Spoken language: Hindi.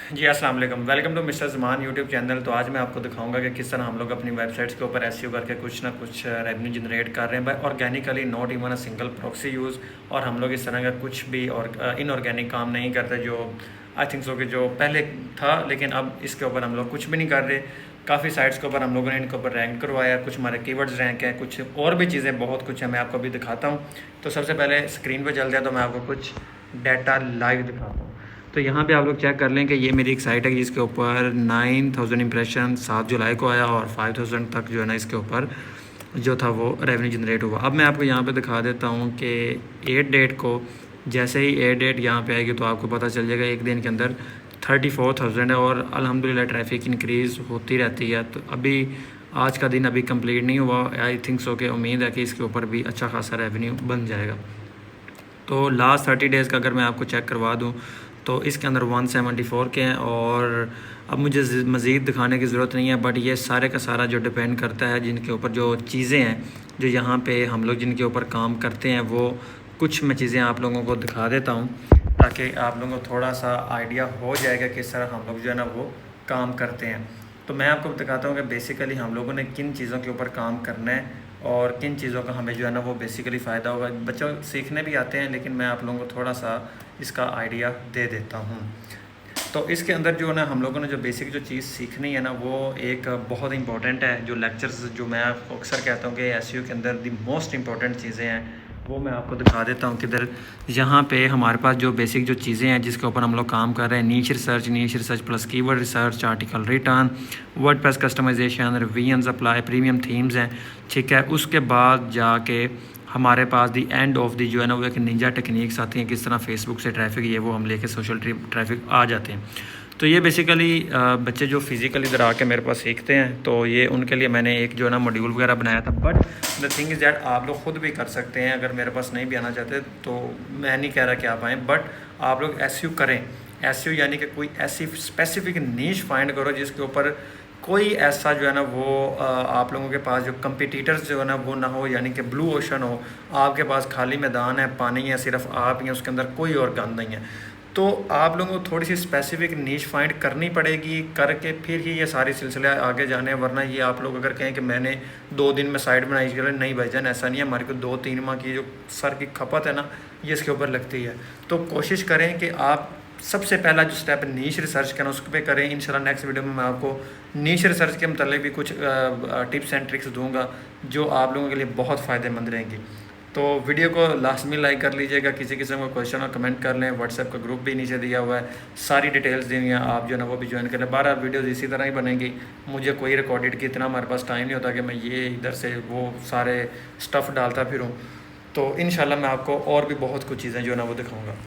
जी अस्सलाम वालेकुम, welcome to mister Zaman YouTube channel. तो आज मैं आपको दिखाऊंगा कि किस तरह हम लोग अपनी वेबसाइट्स के ऊपर एसईओ करके कुछ ना कुछ रेवेन्यू जनरेट कर रहे हैं by organically, not even a single proxy use. और हम लोग इस तरह का कुछ भी और इनऑर्गेनिक काम नहीं करते जो आई थिंक सो कि जो पहले था, लेकिन अब इसके ऊपर हम लोग कुछ भी नहीं कर रहे। काफ़ी साइट्स के ऊपर हम लोगों ने इनके ऊपर रैंक करवाया, कुछ हमारे कीवर्ड्स रैंक हैं, कुछ और भी चीज़ें, बहुत कुछ है। मैं आपको अभी दिखाता हूँ। तो सबसे पहले स्क्रीन पर चलते हैं तो मैं आपको कुछ डाटा लाइव दिखाता हूँ। तो यहाँ पे आप लोग चेक कर लें कि ये मेरी एक साइट है जिसके ऊपर 9000 इंप्रेशन 7 जुलाई को आया और 5000 तक जो है ना इसके ऊपर जो था वो रेवेन्यू जनरेट हुआ। अब मैं आपको यहाँ पे दिखा देता हूँ कि 8 डेट को, जैसे ही 8 डेट यहाँ पे आएगी तो आपको पता चल जाएगा एक दिन के अंदर 34,000 है और अल्हम्दुलिल्लाह ट्रैफिक इंक्रीज़ होती रहती है। तो अभी आज का दिन अभी कंप्लीट नहीं हुआ, आई थिंक सो कि उम्मीद है कि इसके ऊपर भी अच्छा खासा रेवेन्यू बन जाएगा। तो लास्ट 30 डेज़ का अगर मैं आपको चेक करवा दूँ तो इसके अंदर 174 के हैं। और अब मुझे मज़ीद दिखाने की ज़रूरत नहीं है, बट ये सारे का सारा जो डिपेंड करता है जिनके ऊपर जो चीज़ें हैं, जो यहाँ पे हम लोग जिनके ऊपर काम करते हैं, वो कुछ मैं चीज़ें आप लोगों को दिखा देता हूँ ताकि आप लोगों को थोड़ा सा आइडिया हो जाएगा किस तरह हम लोग जो है ना वो काम करते हैं। तो मैं आपको दिखाता हूँ कि बेसिकली हम लोगों ने किन चीज़ों के ऊपर काम करना है और किन चीज़ों का हमें जो है ना वो बेसिकली फ़ायदा होगा। बच्चों सीखने भी आते हैं, लेकिन मैं आप लोगों को थोड़ा सा इसका आइडिया दे देता हूँ। तो इसके अंदर जो है ना हम लोगों ने जो बेसिक जो चीज़ सीखनी है ना वो एक बहुत इंपॉर्टेंट है। जो लेक्चर्स जो मैं आपको अक्सर कहता हूँ कि एसईओ के अंदर दी मोस्ट इंपॉर्टेंट चीज़ें हैं, वो मैं आपको दिखा देता हूँ किधर। यहाँ पे हमारे पास जो बेसिक जो चीज़ें हैं जिसके ऊपर हम लोग काम कर रहे हैं, niche research plus keyword research, article written, WordPress customization, revision apply, premium themes हैं, ठीक है। उसके बाद जाके हमारे पास दी एंड ऑफ दी जो है ना वो एक निंजा टेक्निक्स आती हैं, किस तरह फेसबुक से ट्रैफिक ये वो हम लेके सोशल ट्रैफिक आ जाते हैं। तो ये बेसिकली बच्चे जो फिज़िकली इधर आके मेरे पास सीखते हैं, तो ये उनके लिए मैंने एक जो है ना मॉड्यूल वगैरह बनाया था। But the thing is that आप लोग ख़ुद भी कर सकते हैं। अगर मेरे पास नहीं भी आना चाहते तो मैं नहीं कह रहा कि आप आएँ, बट आप लोग एसईओ करें। एसईओ यानी कि कोई ऐसी स्पेसिफिक नीश फाइंड करो जिसके ऊपर कोई ऐसा जो है ना वो आप लोगों के पास जो कंपटीटर्स जो है ना वो ना हो, यानी कि ब्लू ओशन हो। आपके पास खाली मैदान है, पानी है, सिर्फ आप ही हैं, उसके अंदर कोई और गंद नहीं है। तो आप लोगों को थोड़ी सी स्पेसिफिक नीश फाइंड करनी पड़ेगी, करके फिर ही ये सारे सिलसिले आगे जाने हैं। वरना ये आप लोग अगर कहें कि मैंने 2 दिन में साइड बनाई, चले नहीं भाईजान, ऐसा नहीं है। हमारे को 2-3 माह की जो सर की खपत है ना ये इसके ऊपर लगती है। तो कोशिश करें कि आप सबसे पहला जो स्टेप नीश रिसर्च करना उस पर करें। इंशाल्लाह नेक्स्ट वीडियो में मैं आपको नीश रिसर्च के मतलब भी कुछ टिप्स एंड ट्रिक्स दूंगा जो आप लोगों के लिए बहुत फ़ायदेमंद रहेंगी। तो वीडियो को लास्ट में लाइक कर लीजिएगा। किसी किस्म का क्वेश्चन और कमेंट कर लें। व्हाट्सएप का ग्रुप भी नीचे दिया हुआ है, सारी डिटेल्स दी हुई हैं, आप जो है ना वो भी ज्वाइन कर लें। 12 वीडियोज़ इसी तरह ही बनेंगी। मुझे कोई रिकॉर्डेड की इतना हमारे पास टाइम नहीं होता कि मैं ये इधर से वो सारे स्टफ़ डालता फिरूँ। तो इंशाल्लाह मैं आपको और भी बहुत कुछ चीज़ें जो है ना वो दिखाऊँगा।